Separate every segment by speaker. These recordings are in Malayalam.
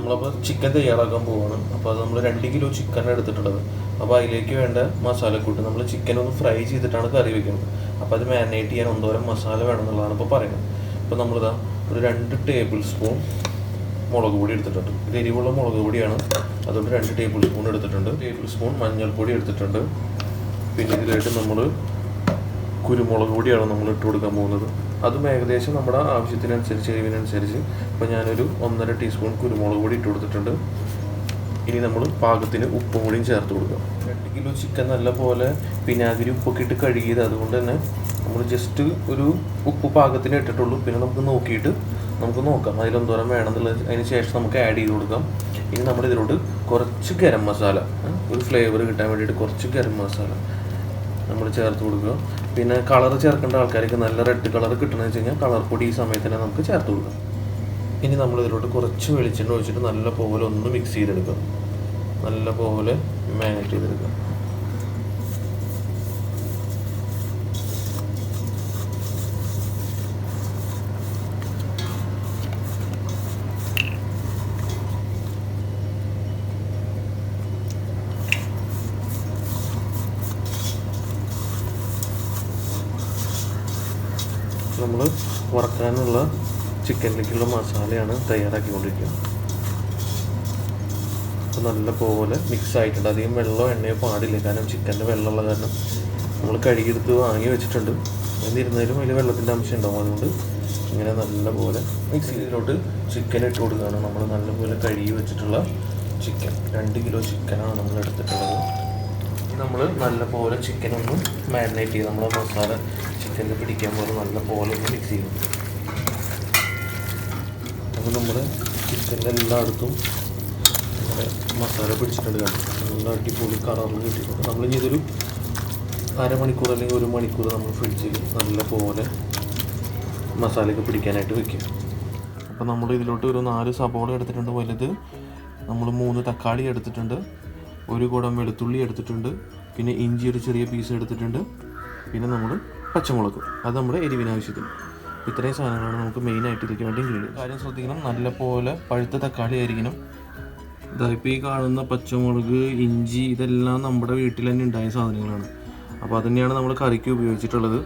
Speaker 1: നമ്മളപ്പോൾ ചിക്കൻ തയ്യാറാക്കാൻ പോവുകയാണ്. അപ്പോൾ അത് നമ്മൾ 2 കിലോ ചിക്കനാണ് എടുത്തിട്ടുള്ളത്. അപ്പോൾ അതിലേക്ക് വേണ്ട മസാലക്കൂട്ട് നമ്മൾ ചിക്കൻ ഒന്ന് ഫ്രൈ ചെയ്തിട്ടാണ് കറി വെക്കുന്നത്. അപ്പോൾ അത് മാരിനേറ്റ് ചെയ്യാൻ എന്തോരം മസാല വേണമെന്നുള്ളതാണ് ഇപ്പോൾ പറയുന്നത്. അപ്പോൾ നമ്മളിതാ ഒരു 2 ടേബിൾ സ്പൂൺ മുളക് പൊടി എടുത്തിട്ടുണ്ട്. ഇത് എരിവുള്ള മുളക് പൊടിയാണ്, അതുകൊണ്ട് 2 ടേബിൾ സ്പൂൺ എടുത്തിട്ടുണ്ട്. ടേബിൾ സ്പൂൺ മഞ്ഞൾപ്പൊടി എടുത്തിട്ടുണ്ട്. പിന്നെ ഇതിലായിട്ട് നമ്മൾ കുരുമുളക് പൊടിയാണ് നമ്മൾ ഇട്ട് കൊടുക്കാൻ പോകുന്നത്. അതും ഏകദേശം നമ്മുടെ ആവശ്യത്തിനനുസരിച്ച് എരിവിനനുസരിച്ച്. അപ്പോൾ ഞാനൊരു 1.5 ടീസ്പൂൺ കുരുമുളക് പൊടി ഇട്ട് കൊടുത്തിട്ടുണ്ട്. ഇനി നമ്മൾ പാകത്തിന് ഉപ്പും കൂടിയും ചേർത്ത് കൊടുക്കാം. 2 കിലോ ചിക്കൻ നല്ല പോലെ വിനാഗിരി ഉപ്പൊക്കെ ഇട്ട് കഴുകിയത്, അതുകൊണ്ട് തന്നെ നമ്മൾ ജസ്റ്റ് ഒരു ഉപ്പ് പാകത്തിന് ഇട്ടിട്ടുള്ളൂ. പിന്നെ നമുക്ക് നോക്കിയിട്ട് നമുക്ക് നോക്കാം അതിലെന്തോരം വേണമെന്നുള്ളത്. അതിന് ശേഷം നമുക്ക് ആഡ് ചെയ്ത് കൊടുക്കാം. ഇനി നമ്മൾ ഇതിലോട്ട് കുറച്ച് ഗരം മസാല, ഒരു ഫ്ലേവർ കിട്ടാൻ വേണ്ടിയിട്ട് കുറച്ച് ഗരം മസാല നമ്മൾ ചേർത്ത് കൊടുക്കുക. പിന്നെ കളർ ചേർക്കേണ്ട ആൾക്കാർക്ക് നല്ല റെഡ് കളർ കിട്ടണമെന്ന് വെച്ച് കഴിഞ്ഞാൽ കളർ പൊടി ഈ സമയത്ത് തന്നെ നമുക്ക് ചേർത്ത് കൊടുക്കാം. ഇനി നമ്മൾ ഇതിലോട്ട് കുറച്ച് വെളിച്ചെണ്ണ ഒഴിച്ചിട്ട് നല്ല പോലെ ഒന്ന് മിക്സ് ചെയ്തെടുക്കാം. നല്ല പോലെ മാരിനേറ്റ് ചെയ്തെടുക്കാം. നമ്മൾ വറക്കാനുള്ള ചിക്കനിലേക്കുള്ള മസാലയാണ് തയ്യാറാക്കിക്കൊണ്ടിരിക്കുന്നത്. അപ്പോൾ നല്ല പോലെ മിക്സ് ആയിട്ടുണ്ട്. അധികം വെള്ളമോ എണ്ണയോ പാടില്ല, കാരണം ചിക്കൻ്റെ വെള്ളമുള്ള കാരണം നമ്മൾ കഴുകിയെടുത്ത് വാങ്ങി വെച്ചിട്ടുണ്ട്. എന്നിരുന്നാലും അതിൽ വെള്ളത്തിൻ്റെ അംശം ഉണ്ടാവും. അതുകൊണ്ട് ഇങ്ങനെ നല്ല പോലെ മിക്സ് ചെയ്തിലോട്ട് ചിക്കൻ ഇട്ട് കൊടുക്കുകയാണ്. നമ്മൾ നല്ലപോലെ കഴുകി വെച്ചിട്ടുള്ള ചിക്കൻ 2 കിലോ ചിക്കനാണ് നമ്മൾ എടുത്തിട്ടുള്ളത്. നമ്മൾ നല്ല പോലെ ചിക്കൻ ഒന്ന് മാരിനേറ്റ് ചെയ്ത് നമ്മൾ മസാല ചിക്കനിൽ പിടിക്കാൻ പോലെ നല്ല പോലെ ഒന്ന് മിക്സ് ചെയ്യും. അപ്പോൾ നമ്മുടെ ചിക്കൻ്റെ എല്ലായിടത്തും നമ്മുടെ മസാല പിടിച്ചിട്ടുണ്ട്. നല്ല അടിപൊളി കളറിൽ കിട്ടിയിട്ടുണ്ട്. നമ്മളിനി ഇതൊരു അരമണിക്കൂർ അല്ലെങ്കിൽ 1 മണിക്കൂർ നമ്മൾ ഫ്രിഡ്ജിൽ നല്ല പോലെ മസാലയൊക്കെ പിടിക്കാനായിട്ട് വെക്കും. അപ്പോൾ നമ്മൾ ഇതിലോട്ട് ഒരു 4 സബോള എടുത്തിട്ടുണ്ട് വലുത്. നമ്മൾ 3 തക്കാളി എടുത്തിട്ടുണ്ട്. 1 കുടം വെളുത്തുള്ളി എടുത്തിട്ടുണ്ട്. പിന്നെ ഇഞ്ചി ഒരു ചെറിയ പീസ് എടുത്തിട്ടുണ്ട്. പിന്നെ നമ്മൾ പച്ചമുളക്, അത് നമ്മുടെ എരിവിനാവശ്യത്തിന്. ഇത്രയും സാധനങ്ങളാണ് നമുക്ക് മെയിനായിട്ട് ഇതിലേക്ക് വേണ്ടി ഇൻഗ്രീഡിയൻസ്. കാര്യം ശ്രദ്ധിക്കണം, നല്ല പോലെ പഴുത്ത തക്കാളി ആയിരിക്കണം. ഇപ്പോൾ ഈ കാണുന്ന പച്ചമുളക്, ഇഞ്ചി, ഇതെല്ലാം നമ്മുടെ വീട്ടിൽ തന്നെ ഉണ്ടായ സാധനങ്ങളാണ്. അപ്പോൾ അത് തന്നെയാണ് നമ്മൾ കറിക്ക് ഉപയോഗിച്ചിട്ടുള്ളത്.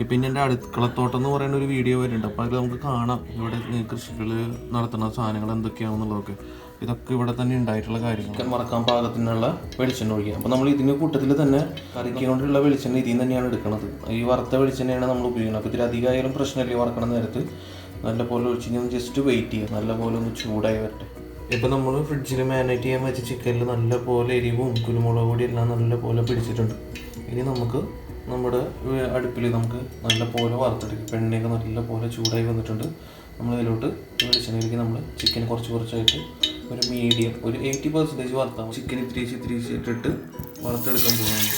Speaker 1: പിന്നെ എൻ്റെ അടുക്കളത്തോട്ടം എന്ന് പറയുന്ന ഒരു വീഡിയോ വരുന്നുണ്ട്. അപ്പോൾ അതിൽ നമുക്ക് കാണാം ഇവിടെ കൃഷികൾ നടത്തുന്ന സാധനങ്ങൾ എന്തൊക്കെയാണെന്നുള്ളതൊക്കെ. ഇതൊക്കെ ഇവിടെ തന്നെ ഉണ്ടായിട്ടുള്ള കാര്യങ്ങൾ. ചിക്കൻ വറക്കാൻ പാകത്തിനുള്ള വെളിച്ചെണ്ണ ഒഴിക്കുക. അപ്പോൾ നമ്മൾ ഇതിൻ്റെ കൂട്ടത്തിൽ തന്നെ കറിക്ക് കൊണ്ടുള്ള വെളിച്ചെണ്ണ ഇതിൽ നിന്ന് തന്നെയാണ് എടുക്കുന്നത്. ഈ വറുത്ത വെളിച്ചെണ്ണയാണ് നമ്മൾ ഉപയോഗിക്കുന്നത്. അപ്പോൾ ഇതിൽ അധികമായാലും പ്രശ്നമില്ല. വറക്കണ നേരത്ത് നല്ല പോലെ ഒഴിച്ച് ഞാൻ ജസ്റ്റ് വെയിറ്റ് ചെയ്യുക, നല്ല പോലെ ഒന്ന് ചൂടായി വരട്ടെ. ഇപ്പോൾ നമ്മൾ ഫ്രിഡ്ജിൽ മാരിനേറ്റ് ചെയ്യാൻ വെച്ച ചിക്കനിൽ നല്ല പോലെ എരിവും കുരുമുളക് പൊടി എല്ലാം നല്ല പോലെ പിടിച്ചിട്ടുണ്ട്. ഇനി നമുക്ക് നമ്മുടെ അടുപ്പിൽ നമുക്ക് നല്ല പോലെ വറുത്തെടുക്കും. എണ്ണയൊക്കെ നല്ല പോലെ ചൂടായി വന്നിട്ടുണ്ട്. നമ്മളിതിലോട്ട് വെളിച്ചെണ്ണയിലേക്ക് നമ്മൾ ചിക്കൻ കുറച്ചായിട്ട് ഒരു മീഡിയം ഒരു 80% വറുത്താൽ ചിക്കൻ ഇത്തിരി ഇട്ടിട്ട് വറുത്തെടുക്കാൻ പോകുന്നത്.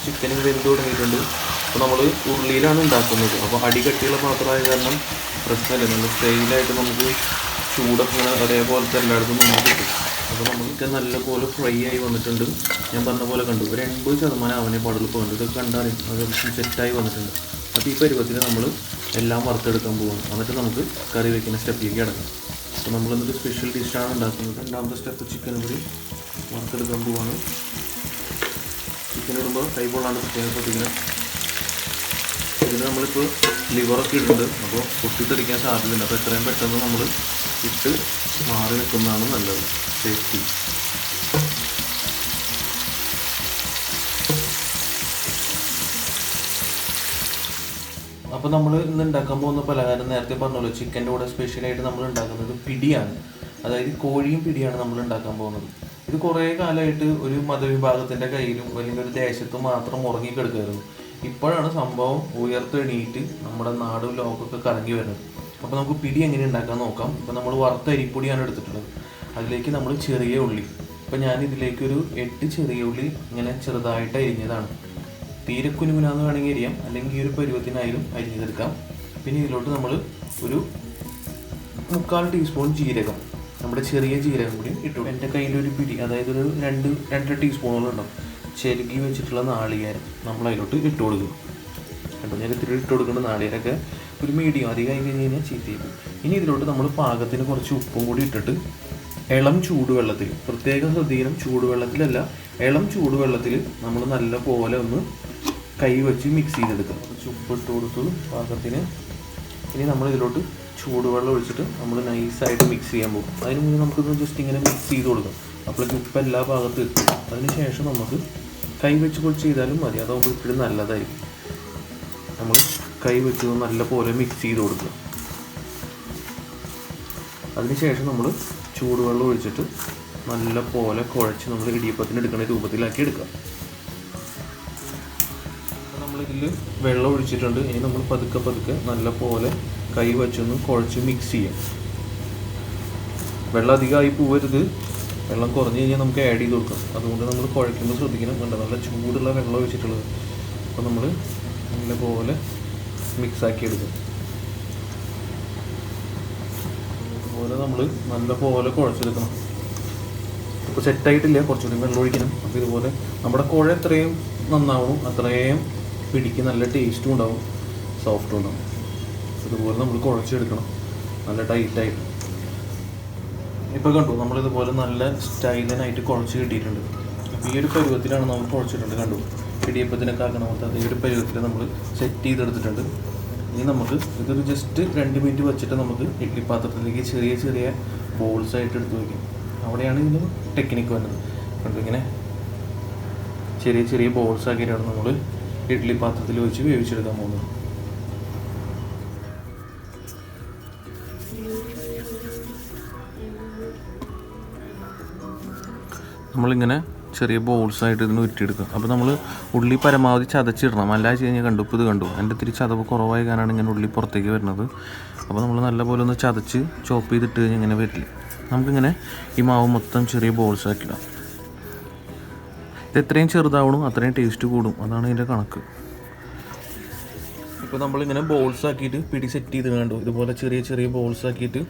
Speaker 1: ചിക്കനും വെന്ത് തുടങ്ങിയിട്ടുണ്ട്. അപ്പോൾ നമ്മൾ ഉരുളിയിലാണ് ഉണ്ടാക്കുന്നത്. അപ്പോൾ അടികട്ടിയുള്ള പാത്രമായ കാരണം പ്രശ്നമില്ല. നല്ല സ്റ്റൈലായിട്ട് നമുക്ക് ചൂടൊക്കെ ഇങ്ങനെ ഒരേപോലത്തെ എല്ലായിടത്തും നമുക്ക് കിട്ടും. അപ്പോൾ നമുക്ക് നല്ലപോലെ ഫ്രൈ ആയി വന്നിട്ടുണ്ട്. ഞാൻ പറഞ്ഞ പോലെ കണ്ടു ഒരു 80% അവനെ പാടുള്ള പോകുന്നുണ്ട്. ഇതൊക്കെ കണ്ടാൽ അത്യാവശ്യം സെറ്റായി വന്നിട്ടുണ്ട്. അപ്പോൾ ഈ പരുവത്തിൽ നമ്മൾ എല്ലാം വറുത്തെടുക്കാൻ പോകുന്നു. എന്നിട്ട് നമുക്ക് കറി വയ്ക്കുന്ന സ്റ്റെപ്പിലേക്ക് കിടക്കാം. അപ്പോൾ നമ്മളിന്നൊരു സ്പെഷ്യൽ ഡിഷാണ് ഉണ്ടാക്കുന്നത്. 2ാമത്തെ സ്റ്റെപ്പ് ചിക്കൻ കൂടി വറുത്തെടുക്കാൻ പോവാണ്. ചിക്കൻ ഇടുമ്പോൾ കൈ പൊള്ളാണ്ട് പ്രത്യേകം ശ്രദ്ധിക്കണം. ഇതിന് നമ്മളിപ്പോൾ ലിവറൊക്കെ ഇടുന്നുണ്ട്. അപ്പോൾ പൊട്ടിത്തെറിക്കാൻ സാധ്യതയുണ്ട്. അപ്പോൾ എത്രയും പെട്ടെന്ന് നമ്മൾ ഇട്ട് മാറി നിൽക്കുന്നതാണ് നല്ലത്, സേഫ്റ്റി. അപ്പോൾ നമ്മൾ ഇന്ന് ഉണ്ടാക്കാൻ പോകുന്ന പലഹാരം നേരത്തെ പറഞ്ഞല്ലോ, ചിക്കൻ്റെ കൂടെ സ്പെഷ്യലായിട്ട് നമ്മൾ ഉണ്ടാക്കുന്നത് പിടിയാണ്. അതായത് കോഴിയും പിടിയാണ് നമ്മൾ ഉണ്ടാക്കാൻ പോകുന്നത്. ഇത് കുറേ കാലമായിട്ട് ഒരു മതവിഭാഗത്തിൻ്റെ കയ്യിലും അല്ലെങ്കിൽ ഒരു ദേശത്തും മാത്രം ഉറങ്ങിക്കിടക്കുമായിരുന്നു. ഇപ്പോഴാണ് സംഭവം ഉയർത്തെണീറ്റ് നമ്മുടെ നാടും ലോകമൊക്കെ കറങ്ങി വരുന്നത്. അപ്പോൾ നമുക്ക് പിടി എങ്ങനെ ഉണ്ടാക്കാൻ നോക്കാം. ഇപ്പോൾ നമ്മൾ വറുത്ത അരിപ്പൊടിയാണ് എടുത്തിട്ടുള്ളത്. അതിലേക്ക് നമ്മൾ ചെറിയ ഉള്ളി, ഇപ്പോൾ ഞാൻ ഇതിലേക്കൊരു 8 ചെറിയ ഉള്ളി ഇങ്ങനെ ചെറുതായിട്ട് അരിഞ്ഞതാണ്. തീരെ കുനുകുനാന്ന് വേണമെങ്കിൽ അരിയാം, അല്ലെങ്കിൽ ഈ ഒരു പരുവത്തിനായാലും അരിഞ്ഞെടുക്കാം. പിന്നെ ഇതിലോട്ട് നമ്മൾ ഒരു 3/4 ടീസ്പൂൺ ജീരകം, നമ്മുടെ ചെറിയ ജീരകം കൂടി ഇട്ടു. എൻ്റെ കയ്യിലൊരു പിടി, അതായത് ഒരു 2 ടീസ്പൂണോളം ഉണ്ടാവും ചെരുകി വെച്ചിട്ടുള്ള നാളികേരം നമ്മൾ അതിലോട്ട് ഇട്ട് കൊടുക്കും. കണ്ടോ, ഞാൻ ഇത്തിരി ഇട്ട് കൊടുക്കേണ്ട നാളികേരമൊക്കെ ഒരു മീഡിയം, അധികം ആയി കഴിഞ്ഞ് കഴിഞ്ഞാൽ ചീത്തയായി. ഇനി ഇതിലോട്ട് നമ്മൾ പാകത്തിന് കുറച്ച് ഉപ്പും കൂടി ഇട്ടിട്ട് ഇളം ചൂടുവെള്ളത്തിൽ, പ്രത്യേകം ശ്രദ്ധിക്കണം, ചൂടുവെള്ളത്തിലല്ല, ഇളം ചൂടുവെള്ളത്തിൽ നമ്മൾ നല്ല പോലെ ഒന്ന് കൈ വെച്ച് മിക്സ് ചെയ്തെടുക്കുക. കുറച്ച് ഉപ്പിട്ട് കൊടുത്തു പാകത്തിന്. ഇനി നമ്മൾ ഇതിലോട്ട് ചൂടുവെള്ളം ഒഴിച്ചിട്ട് നമ്മൾ നൈസായിട്ട് മിക്സ് ചെയ്യാൻ പോകും. അതിന് മുന്നേ നമുക്കിത് ജസ്റ്റ് ഇങ്ങനെ മിക്സ് ചെയ്ത് കൊടുക്കാം. അപ്പോഴേക്ക് ഉപ്പ് എല്ലാ ഭാഗത്തും എത്തും. അതിന് ശേഷം നമുക്ക് കൈ വെച്ച് കുറച്ച് ചെയ്താലും മതി, അതാകുമ്പോൾ ഇപ്പോഴും നല്ലതായിരിക്കും. നമ്മൾ കൈ വെച്ച് നല്ല പോലെ മിക്സ് ചെയ്ത് കൊടുക്കുക. അതിനുശേഷം നമ്മൾ ചൂടുവെള്ളം ഒഴിച്ചിട്ട് നല്ല പോലെ കുഴച്ച് നമ്മൾ ഇടിയപ്പത്തിന് എടുക്കുന്ന രൂപത്തിലാക്കി എടുക്കുക. നമ്മളിതിൽ വെള്ളം ഒഴിച്ചിട്ടുണ്ട്. ഇനി നമ്മൾ പതുക്കെ നല്ല പോലെ കൈ വെച്ചൊന്ന് കുഴച്ച് മിക്സ് ചെയ്യാം. വെള്ളം അധികമായി പോകരുത്, വെള്ളം കുറഞ്ഞ് കഴിഞ്ഞാൽ നമുക്ക് ആഡ് ചെയ്ത് കൊടുക്കാം. അതുകൊണ്ട് നമ്മൾ കുഴയ്ക്കുമ്പോൾ ശ്രദ്ധിക്കണം. കണ്ടോ, നല്ല ചൂടുള്ള വെള്ളം ഒഴിച്ചിട്ടുള്ളത്. അപ്പോൾ നമ്മൾ നല്ല പോലെ മിക്സാക്കി എടുക്കും. അതുപോലെ നമ്മൾ നല്ല പോലെ കുഴച്ചെടുക്കണം. ഇപ്പോൾ സെറ്റായിട്ടില്ല, കുറച്ചുകൂടി വെള്ളം ഒഴിക്കണം. അപ്പോൾ ഇതുപോലെ നമ്മുടെ കുഴ എത്രയും നന്നാവും അത്രയും പിടിക്ക് നല്ല ടേസ്റ്റും ഉണ്ടാവും, സോഫ്റ്റും ഉണ്ടാവും. ഇതുപോലെ നമ്മൾ കുഴച്ചെടുക്കണം നല്ല ടൈറ്റായിട്ട്. ഇപ്പോൾ കണ്ടു, നമ്മളിതുപോലെ നല്ല സ്റ്റൈലനായിട്ട് കുഴച്ച് കിട്ടിയിട്ടുണ്ട്. അപ്പോൾ ഈ ഒരു പരുവത്തിലാണ് നമ്മൾ കുഴച്ചിട്ടുണ്ട്. കണ്ടു, ഇടിയപ്പത്തിനൊക്കെ ആക്കണ പോലത്തെ അതേ ഒരു പരുവത്തിൽ നമ്മൾ സെറ്റ് ചെയ്തെടുത്തിട്ടുണ്ട്. ഇനി നമുക്ക് ഇതൊരു ജസ്റ്റ് 2 മിനിറ്റ് വെച്ചിട്ട് നമുക്ക് ഇഡ്ഡലി പാത്രത്തിലേക്ക് ചെറിയ ചെറിയ ബോൾസ് ആയിട്ട് എടുത്ത് വയ്ക്കും. അവിടെയാണ് ഇതിന് ടെക്നിക്ക് വരുന്നത്. കണ്ടു, ഇങ്ങനെ ചെറിയ ചെറിയ ബോൾസ് ആക്കിയിട്ടാണ് നമ്മൾ ഇഡ്ഡലി പാത്രത്തിൽ വെച്ച് വേവിച്ചെടുക്കാൻ പോകുന്നത്. നമ്മളിങ്ങനെ ചെറിയ ബോൾസായിട്ട് ഇതിന് ഉരുട്ടിയെടുക്കുക. അപ്പോൾ നമ്മൾ ഉള്ളി പരമാവധി ചതച്ചിടണം, അല്ലാതെ വെച്ച് കഴിഞ്ഞാൽ കണ്ടു, ഇപ്പോൾ ഇത് കണ്ടു, എൻ്റെ ഇത്തിരി ചതവ് കുറവായ കാരണമാണ് ഇങ്ങനെ ഉള്ളി പുറത്തേക്ക് വരുന്നത്. അപ്പോൾ നമ്മൾ നല്ലപോലെ ഒന്ന് ചതച്ച് ചോപ്പ് ചെയ്തിട്ട് കഴിഞ്ഞാൽ ഇങ്ങനെ വരില്ല. നമുക്കിങ്ങനെ ഈ മാവ് മൊത്തം ചെറിയ ബോൾസ് ആക്കിയിടാം. ഇത് എത്രയും ചെറുതാവണം അത്രയും ടേസ്റ്റ് കൂടും, അതാണ് ഇതിൻ്റെ കണക്ക്. ഇപ്പോൾ നമ്മളിങ്ങനെ ബോൾസ് ആക്കിയിട്ട് പിടി സെറ്റ് ചെയ്ത് കണ്ടു, ഇതുപോലെ ചെറിയ ചെറിയ ബോൾസ് ആക്കിയിട്ട്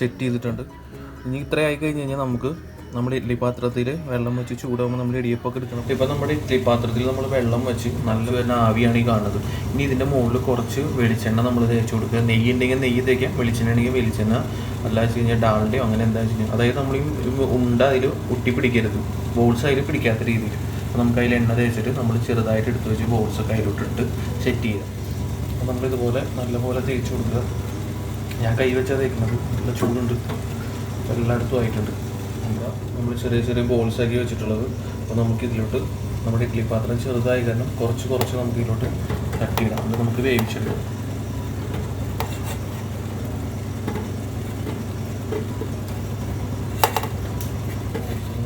Speaker 1: സെറ്റ് ചെയ്തിട്ടുണ്ട്. ഇനി ഇത്ര ആയി കഴിഞ്ഞ് കഴിഞ്ഞാൽ നമുക്ക് നമ്മുടെ ഇഡ്ഡലി പാത്രത്തിൽ വെള്ളം വെച്ച് ചൂടാകുമ്പോൾ നമ്മൾ ഇടിയപ്പൊക്കെ എടുക്കണം. ഇപ്പോൾ നമ്മുടെ ഇഡ്ഡലി പാത്രത്തിൽ നമ്മൾ വെള്ളം വെച്ച് നല്ല വരുന്ന ആവിയാണ് ഈ കാണുന്നത്. ഇനി ഇതിൻ്റെ മുകളിൽ കുറച്ച് വെളിച്ചെണ്ണ നമ്മൾ തേച്ച് കൊടുക്കുക. നെയ്യ് ഉണ്ടെങ്കിൽ നെയ്യ് തേക്കാം, വെളിച്ചെണ്ണ ഉണ്ടെങ്കിൽ വെളിച്ചെണ്ണ, അല്ല വെച്ച് കഴിഞ്ഞാൽ ഡാൾഡയോ അങ്ങനെ എന്താ വെച്ച് കഴിഞ്ഞാൽ, അതായത് നമ്മൾ ഈ ഉണ്ട അതിൽ ഒട്ടി പിടിക്കരുത്, ബോൾസ് അതിൽ പിടിക്കാത്ത രീതിയിൽ. അപ്പോൾ നമുക്ക് അതിൽ എണ്ണ തേച്ചിട്ട് നമ്മൾ ചെറുതായിട്ട് എടുത്ത് വെച്ച് ബോൾസൊക്കെ അതിലോട്ടിട്ട് സെറ്റ് ചെയ്യുക. അപ്പോൾ നമ്മളിതുപോലെ നല്ലപോലെ തേച്ച് കൊടുക്കുക. ഞാൻ കൈ വെച്ചാൽ തേക്കുന്നത്, നല്ല ചൂടുണ്ട്, എല്ലായിടത്തും ആയിട്ടുണ്ട്. നമ്മൾ ചെറിയ ചെറിയ ബോൾസ് ആക്കി വെച്ചിട്ടുള്ളത്. അപ്പോൾ നമുക്ക് ഇതിലോട്ട് നമ്മുടെ ഇഡ്ഡലി പാത്രം ചെറുതായി കാരണം കുറച്ച് നമുക്ക് ഇതിലോട്ട് തട്ടിയിടാം. അത് നമുക്ക് വേവിച്ചെടുക്കാം.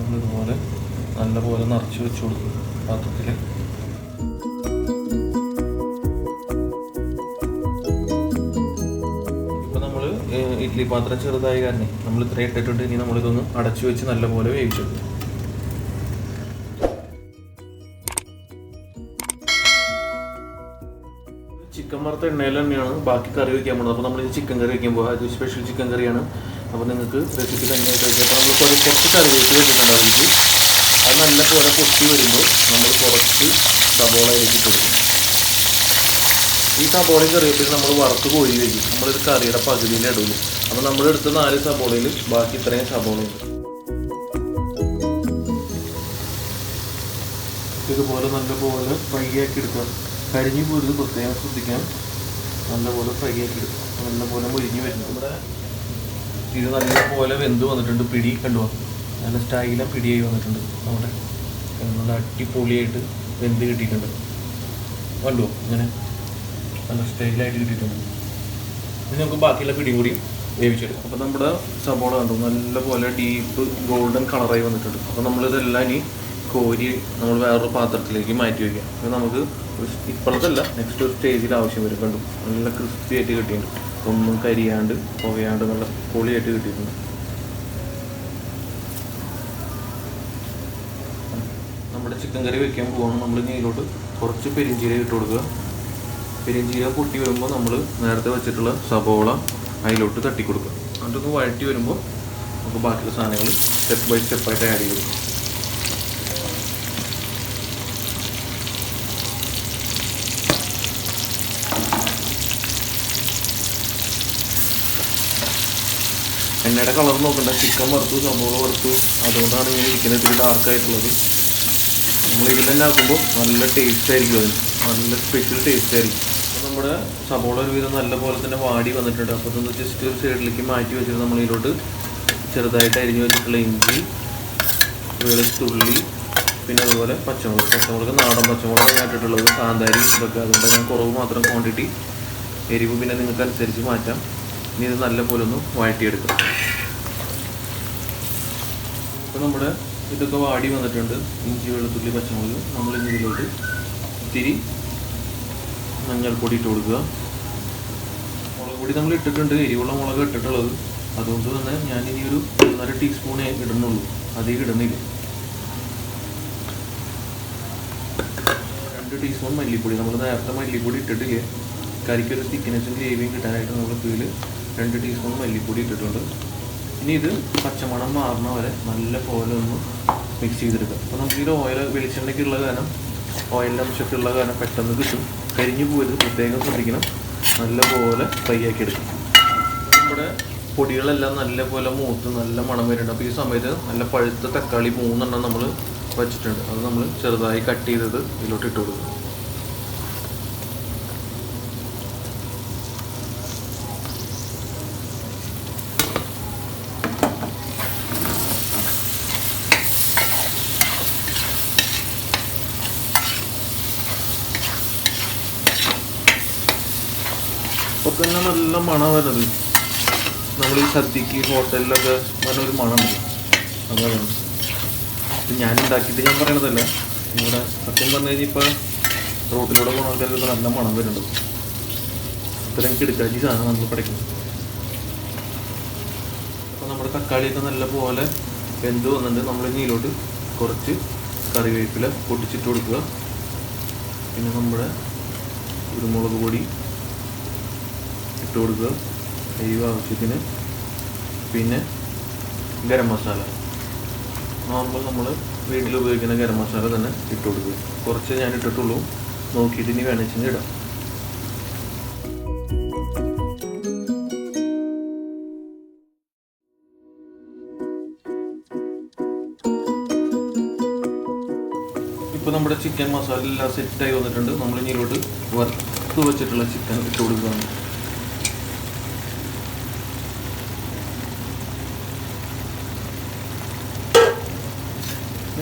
Speaker 1: നമ്മളിതുപോലെ നല്ലപോലെ നിറച്ച് വെച്ച് കൊടുക്കും പാത്രത്തിൽ. ഇഡ്ഡലി പാത്രം ചെറുതായി കാരണം നമ്മൾ ഇത്രയും ഇട്ടിട്ടുണ്ട്. ഇനി നമ്മളിതൊന്ന് അടച്ചു വെച്ച് നല്ലപോലെ വേവിച്ചെടുക്കും. ചിക്കൻ വറുത്ത എണ്ണയിൽ തന്നെയാണ് ബാക്കി കറി വയ്ക്കാൻ പോകുന്നത്. അപ്പോൾ നമ്മൾ ചിക്കൻ കറി വയ്ക്കാൻ പോകുക. അത് സ്പെഷ്യൽ ചിക്കൻ കറിയാണ്. അപ്പോൾ നിങ്ങൾക്ക് റെസിപ്പി തന്നെയായിട്ട് വയ്ക്കാം. അപ്പോൾ നമ്മൾ കുറച്ച് കറിവേപ്പ് വെച്ചിട്ടുണ്ടായിട്ട് അത് നല്ല പോലെ പൊട്ടി വരുമ്പോൾ നമ്മൾ കുറച്ച് സബോളയിലേക്ക് ഇട്ട് കൊടുക്കും. ഈ സബോളയും കറിവേപ്പിൽ നമ്മൾ വറുത്ത് കോഴി വയ്ക്കും. നമ്മളിത് കറിയുടെ പകുതിയിൽ ഇടുള്ളൂ. അപ്പോൾ നമ്മളെടുത്ത 4 സബോളയിൽ ബാക്കി ഇത്രയും സബോളയുണ്ട്. ഇതുപോലെ നല്ലപോലെ ഫ്രൈ ആക്കി എടുക്കുക. കരിഞ്ഞു പോയത് പ്രത്യേകം ശ്രദ്ധിക്കാം. നല്ലപോലെ ഫ്രൈ ആക്കി എടുക്കുക. നല്ലപോലെ മുരിഞ്ഞ് വരുന്നു. നമ്മുടെ ഇത് നല്ലപോലെ വെന്ത് വന്നിട്ടുണ്ട്. പിടി കണ്ടുപോകാം, നല്ല സ്റ്റൈലും പിടിയായി വന്നിട്ടുണ്ട്. നമ്മുടെ നല്ല അടിപൊളിയായിട്ട് വെന്ത് കിട്ടിയിട്ടുണ്ട്. കണ്ടുപോ, ഇങ്ങനെ നല്ല സ്റ്റൈലായിട്ട് കിട്ടിയിട്ടുണ്ട്. ഇനി നമുക്ക് ബാക്കിയുള്ള പിടിയും കൂടി വേവിച്ചെടുക്കാം. അപ്പോൾ നമ്മുടെ സബോള കണ്ടു നല്ലപോലെ ഡീപ്പ് ഗോൾഡൻ കളറായി വന്നിട്ടുണ്ട്. അപ്പോൾ നമ്മളിതെല്ലാം ഇനി കോരി നമ്മൾ വേറൊരു പാത്രത്തിലേക്ക് മാറ്റി വയ്ക്കാം. അപ്പോൾ നമുക്ക് ഇപ്പോഴത്തല്ല, നെക്സ്റ്റ് ഒരു സ്റ്റേജിൽ ആവശ്യം വരും. കണ്ടു, നല്ല ക്രിസ്പി ആയിട്ട് കിട്ടിയിട്ടുണ്ട്. ഒന്നും കരിയാണ്ട് പുകയാണ്ട് നല്ല പൊളിയായിട്ട് കിട്ടിയിട്ടുണ്ട്. നമ്മുടെ ചിക്കൻ കറി വെക്കാൻ പോകണം. നമ്മൾ ഇതിലോട്ട് കുറച്ച് പെരിഞ്ചീരകം ഇട്ട് കൊടുക്കുക. പെരിഞ്ചീരകം പൊട്ടി വരുമ്പോൾ നമ്മൾ നേരത്തെ വെച്ചിട്ടുള്ള സബോള അതിലോട്ട് തട്ടി കൊടുക്കുക. അതൊന്ന് വഴറ്റി വരുമ്പോൾ നമുക്ക് ബാക്കിയുള്ള സാധനങ്ങൾ സ്റ്റെപ്പ് ബൈ സ്റ്റെപ്പായിട്ട് ആഡ് ചെയ്ത് കൊടുക്കും. എണ്ണയുടെ കളർ നോക്കണ്ട, ചിക്കൻ വറുത്തു, സബോള വറുത്തു, അതുകൊണ്ടാണ് ഇങ്ങനെ ഇരിക്കുന്നത്. ഇത്തിരി ഡാർക്കായിട്ടുള്ളത്. നമ്മൾ ഇതിൽ തന്നെ ആക്കുമ്പോൾ നല്ല ടേസ്റ്റ് ആയിരിക്കും. അതിന് നല്ല സ്പെഷ്യൽ ടേസ്റ്റ് ആയിരിക്കും. അപ്പോൾ നമ്മുടെ സബോള ഒരുവിധം നല്ല പോലെ തന്നെ വാടി വന്നിട്ടുണ്ട്. അപ്പോൾ ഇതൊന്ന് ജസ്റ്റ് ഒരു സൈഡിലേക്ക് മാറ്റി വെച്ചിട്ട് നമ്മൾ ഇതിലോട്ട് ചെറുതായിട്ട് അരിഞ്ഞു വെച്ചിട്ടുള്ള ഇഞ്ചി, വെളുത്തുള്ളി, പിന്നെ അതുപോലെ പച്ചമുളക് നാടൻ പച്ചമുളക് ഇട്ടിട്ടുള്ളത്, കാന്താരി ഇതൊക്കെ. അതുകൊണ്ട് ഞാൻ കുറവ് മാത്രം ക്വാണ്ടിറ്റി, എരിവ് പിന്നെ നിങ്ങൾക്ക് അനുസരിച്ച് മാറ്റാം. ഇനി ഇത് നല്ല പോലെ ഒന്ന് വഴറ്റിയെടുക്കാം. ഇപ്പോൾ നമ്മുടെ ഇതൊക്കെ വാടി വന്നിട്ടുണ്ട്. ഇഞ്ചി, വെളുത്തുള്ളി, പച്ചമുളക്. നമ്മൾ ഇനി ഇതിലോട്ട് ഇത്തിരി മഞ്ഞൾപ്പൊടി ഇട്ട് കൊടുക്കുക. മുളക് പൊടി നമ്മൾ ഇട്ടിട്ടുണ്ട്, എരിവുള്ള മുളക് ഇട്ടിട്ടുള്ളത്. അതുകൊണ്ട് തന്നെ ഞാനിനി ഒരു 1.5 ടീസ്പൂണേ ഇടുന്നുള്ളൂ, അധികം ഇടുന്നില്ല. 2 ടീസ്പൂൺ മല്ലിപ്പൊടി. നമ്മൾ നേരത്തെ മല്ലിപ്പൊടി ഇട്ടിട്ടില്ലേ, കറിക്കൊരു തിക്നെസ്സും ഗ്രേവിയും കിട്ടാനായിട്ട് നമ്മൾ ഇതിൽ 2 ടീസ്പൂൺ മല്ലിപ്പൊടി ഇട്ടിട്ടുണ്ട്. ഇനി ഇത് പച്ചമണം മാറുന്ന വരെ നല്ല പോലെ ഒന്ന് മിക്സ് ചെയ്തെടുക്കുക. അപ്പോൾ നമുക്കിത് വെളിച്ചെണ്ണയ്ക്കുള്ള കാരണം, ഓയിലിൻ്റെ അംശമൊക്കെ ഉള്ള കാരണം പെട്ടെന്ന് കിട്ടും. കരിഞ്ഞു പോയത് പ്രത്യേകം ശ്രദ്ധിക്കണം. നല്ല പോലെ ഫ്രൈ ആക്കി എടുക്കും. നമ്മുടെ പൊടികളെല്ലാം നല്ല പോലെ മൂത്ത് നല്ല മണം വരുന്നുണ്ട്. അപ്പോൾ ഈ സമയത്ത് നല്ല പഴുത്ത തക്കാളി 3 എണ്ണം നമ്മൾ വച്ചിട്ടുണ്ട്. അത് നമ്മൾ ചെറുതായി കട്ട് ചെയ്തത് ഇതിലോട്ട് ഇട്ട് കൊടുക്കും. അപ്പോൾ തന്നെ നല്ല മണം വരുന്നത്. നമ്മൾ ഈ സദ്യക്ക് ഹോട്ടലിലൊക്കെ നല്ലൊരു മണമുണ്ട്. അതാണ് ഇത് ഞാൻ ഉണ്ടാക്കിയിട്ട് ഞാൻ പറയണതല്ല. ഇവിടെ സത്യം പറഞ്ഞു കഴിഞ്ഞാൽ ഇപ്പോൾ റോട്ടിലൂടെ പോകുന്ന ആൾക്കാർക്ക് നല്ല മണം വരുന്നുണ്ട്. അത്രയും കിടക്കാച്ചി സാധനം നമ്മൾ പഠിക്കുന്നത്. അപ്പോൾ നമ്മുടെ തക്കാളിയൊക്കെ നല്ല പോലെ വെന്ത് വന്നിട്ട് നമ്മൾ ഇതിലോട്ട് കുറച്ച് കറിവേപ്പില പൊട്ടിച്ചിട്ട് കൊടുക്കുക. പിന്നെ നമ്മുടെ കുരുമുളക് പൊടി ഇട്ട് കൊടുക്കുക, എരിവ് ആവശ്യത്തിന്. പിന്നെ ഗരം മസാല, നോർമൽ നമ്മൾ വീട്ടിൽ ഉപയോഗിക്കുന്ന ഗരം മസാല തന്നെ ഇട്ട് കൊടുക്കുക. കുറച്ച് ഞാൻ ഇട്ടിട്ടുള്ളൂ, നോക്കിയിട്ട് ഇനി വേണമെങ്കിൽ ഇടാം. ഇപ്പോൾ നമ്മുടെ ചിക്കൻ മസാല എല്ലാം സെറ്റായി വന്നിട്ടുണ്ട്. നമ്മൾ ഇതിലോട്ട് വറുത്ത് വെച്ചിട്ടുള്ള ചിക്കൻ ഇട്ട് കൊടുക്കുകയാണ്.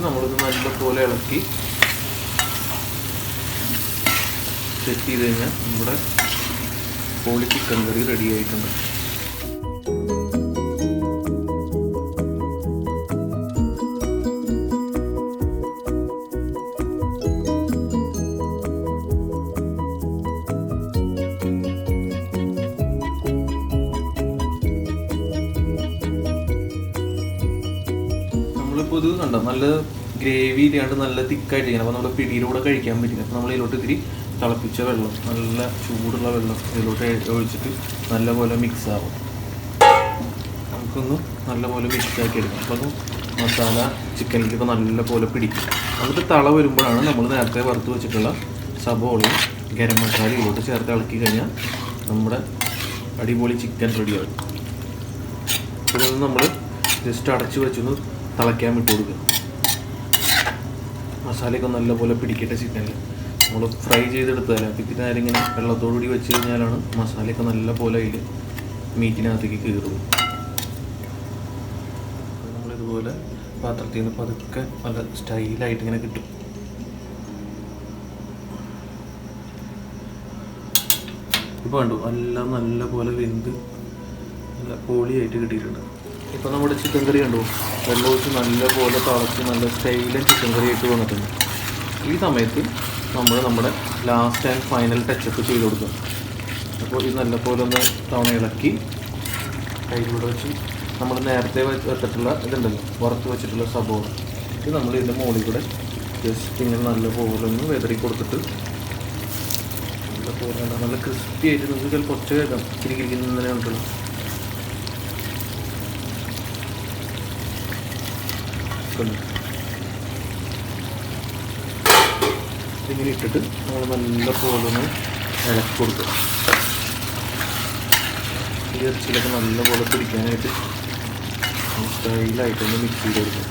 Speaker 1: നമ്മളിത് നല്ലപോലെ ഇളക്കി സെറ്റ് ചെയ്ത് കഴിഞ്ഞാൽ നമ്മുടെ പൊളി ചിക്കൻ കറി റെഡി ആയിട്ടുണ്ട്. നമ്മളിപ്പോൾ ഇത് കണ്ടോ, നല്ല ഗ്രേവി ഇല്ലാണ്ട് നല്ല തിക്കായിട്ടിരിക്കണം. അപ്പോൾ നമ്മൾ പിടിയിലൂടെ കഴിക്കാൻ പറ്റില്ല. അപ്പോൾ നമ്മൾ ഇതിലോട്ട് ഇത്തിരി തിളപ്പിച്ച വെള്ളം, നല്ല ചൂടുള്ള വെള്ളം ഇതിലോട്ട് ഒഴിച്ചിട്ട് നല്ലപോലെ മിക്സ് ആവും. നമുക്കൊന്ന് നല്ലപോലെ മിക്സ് ആക്കി എടുക്കാം. അപ്പോൾ അത് മസാല ചിക്കനിലേക്ക് നല്ല പോലെ പിടിക്കും. എന്നിട്ട് തള വരുമ്പോഴാണ് നമ്മൾ നേരത്തെ വറുത്ത് വെച്ചിട്ടുള്ള സബോളയും ഗരം മസാല ഇതിലോട്ട് ചേർത്ത് ഇളക്കി കഴിഞ്ഞാൽ നമ്മുടെ അടിപൊളി ചിക്കൻ റെഡിയാകും. ഇതൊന്ന് നമ്മൾ ജസ്റ്റ് അടച്ച് വെച്ചൊന്ന് തിളയ്ക്കാൻ വിട്ട് കൊടുക്കുക. മസാലയൊക്കെ നല്ലപോലെ പിടിക്കട്ടെ ചിക്കനിൽ. നമ്മൾ ഫ്രൈ ചെയ്തെടുത്താൽ ഇത്തിരി നേരം ഇങ്ങനെ വെള്ളത്തോടുകൂടി വെച്ച് കഴിഞ്ഞാലാണ് മസാലയൊക്കെ നല്ല പോലെ അതിൽ മീറ്റിനകത്തേക്ക് കയറുള്ളൂ. നമ്മളിതുപോലെ പാത്രത്തിൽ നിന്ന് പതുക്കെ നല്ല സ്റ്റൈലായിട്ട് ഇങ്ങനെ കിട്ടും. ഇപ്പോൾ കണ്ടു, എല്ലാം നല്ല പോലെ വെന്ത് നല്ല പോളിയായിട്ട് കിട്ടിയിട്ടുണ്ട്. ഇപ്പോൾ നമ്മുടെ ചിക്കൻ കറി കണ്ടു, വെള്ളം ഒഴിച്ച് നല്ല പോലെ തിളച്ച് നല്ല സ്റ്റൈലൻ ചിക്കൻ കറി ആയിട്ട് വന്നിട്ടുണ്ട്. ഈ സമയത്ത് നമ്മൾ നമ്മുടെ ലാസ്റ്റ് ആൻഡ് ഫൈനൽ ടച്ചപ്പ് ചെയ്ത് കൊടുക്കുക. അപ്പോൾ ഇത് നല്ലപോലെ ഒന്ന് തവണ ഇളക്കി കയ്യിലൂടെ വെച്ച് നമ്മൾ നേരത്തെ വെച്ചിട്ടുള്ള ഇതുണ്ടല്ലോ, വറുത്ത് വെച്ചിട്ടുള്ള സബോള, ഇത് നമ്മൾ ഇതിൻ്റെ മുകളിൽ കൂടെ ജസ്റ്റ് ഇങ്ങനെ നല്ലപോലെ ഒന്ന് വെതറി കൊടുത്തിട്ട് നല്ലപോലെ നല്ല ക്രിസ്പി ആയിട്ട് നമുക്ക് ചിലപ്പോൾ ഒച്ച കേൾക്കാം, കിരിക്കിരിക്കുന്നതിനെ ഉണ്ടല്ലോ. ഇങ്ങനെ ഇട്ടിട്ട് നമ്മൾ നല്ലപോലെ ഒന്ന് ഇളക്കി കൊടുക്കുക. ഈ ഇറച്ചിയിലൊക്കെ നല്ലപോലെ പിടിക്കാനായിട്ട് സ്റ്റൈലായിട്ടൊന്ന് മിക്സ് ചെയ്ത് കൊടുക്കുക.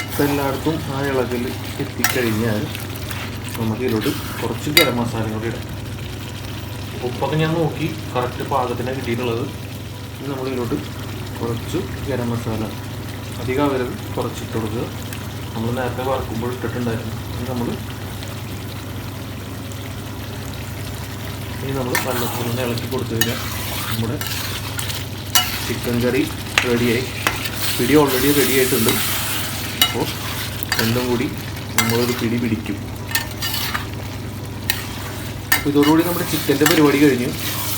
Speaker 1: ഇപ്പം എല്ലായിടത്തും ആ ഇളകിൽ എത്തിക്കഴിഞ്ഞാൽ നമുക്ക് ഇതിലോട്ട് കുറച്ച് ഗരം മസാല കൂടി ഇടാം. ഉപ്പൊക്കെ ഞാൻ നോക്കി കറക്റ്റ് പാകത്തിനാണ് കിട്ടിയിട്ടുള്ളത്. ഇനി നമ്മൾ ഇതിലോട്ട് കുറച്ച് ഗരം മസാല, അധികം ആവരുത്, കുറച്ചിട്ട് കൊടുക്കുക. നമ്മൾ നേരത്തെ വറക്കുമ്പോൾ ഇട്ടിട്ടുണ്ടായിരുന്നു. ഇനി നമ്മൾ നല്ലപോലെ ഇളക്കി കൊടുത്തു കഴിഞ്ഞാൽ നമ്മുടെ ചിക്കൻ കറി റെഡിയായി. പിടി ഓൾറെഡി റെഡി ആയിട്ടുണ്ട്. അപ്പോൾ രണ്ടും കൂടി നമ്മളൊരു പിടി പിടിക്കും. അപ്പോൾ ഇതോടുകൂടി നമ്മുടെ ചിക്കൻ്റെ പരിപാടി കഴിഞ്ഞു.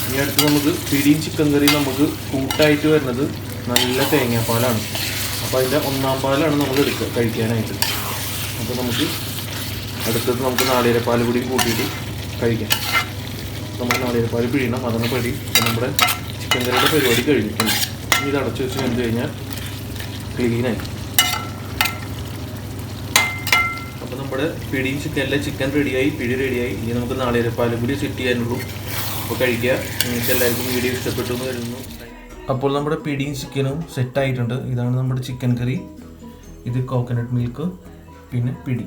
Speaker 1: ഇനി അടുത്ത് നമുക്ക് പിടിയും ചിക്കൻ കറിയും നമുക്ക് കൂട്ടായിട്ട് വരുന്നത് നല്ല തേങ്ങാപ്പാലാണ്. അപ്പോൾ അതിൻ്റെ ഒന്നാം പാലാണ് നമ്മൾ എടുക്കുക കഴിക്കാനായിട്ട്. അപ്പോൾ നമുക്ക് അടുത്തത് നമുക്ക് നാളികേരപ്പാൽ കൂടി കൂട്ടിയിട്ട് കഴിക്കാം. നമ്മൾ നാളികേരപ്പാൽ പിഴിയണം, അതാണ് പടി. അപ്പോൾ നമ്മുടെ ചിക്കൻ കറിയുടെ പരിപാടി കഴിഞ്ഞിട്ടുണ്ട്. ഇനി ഇത് അടച്ചു വെച്ച് കഴിഞ്ഞ് കഴിഞ്ഞാൽ ക്ലീനായി. അപ്പോൾ നമ്മുടെ പിടിയും ചിക്കനിലെ ചിക്കൻ റെഡിയായി, പിടി റെഡിയായി. ഇനി നമുക്ക് നാളികേരപ്പാലും കൂടി സെറ്റ് ചെയ്യാനുള്ളൂ. അപ്പോൾ കഴിക്കുക. നിങ്ങൾക്ക് എല്ലാവർക്കും വീഡിയോ ഇഷ്ടപ്പെട്ടു എന്ന് കരുതുന്നു. അപ്പോൾ നമ്മുടെ പിടിയും ചിക്കനും സെറ്റായിട്ടുണ്ട്. ഇതാണ് നമ്മുടെ ചിക്കൻ കറി, ഇത് കോക്കനട്ട് മിൽക്ക്, പിന്നെ പിടി.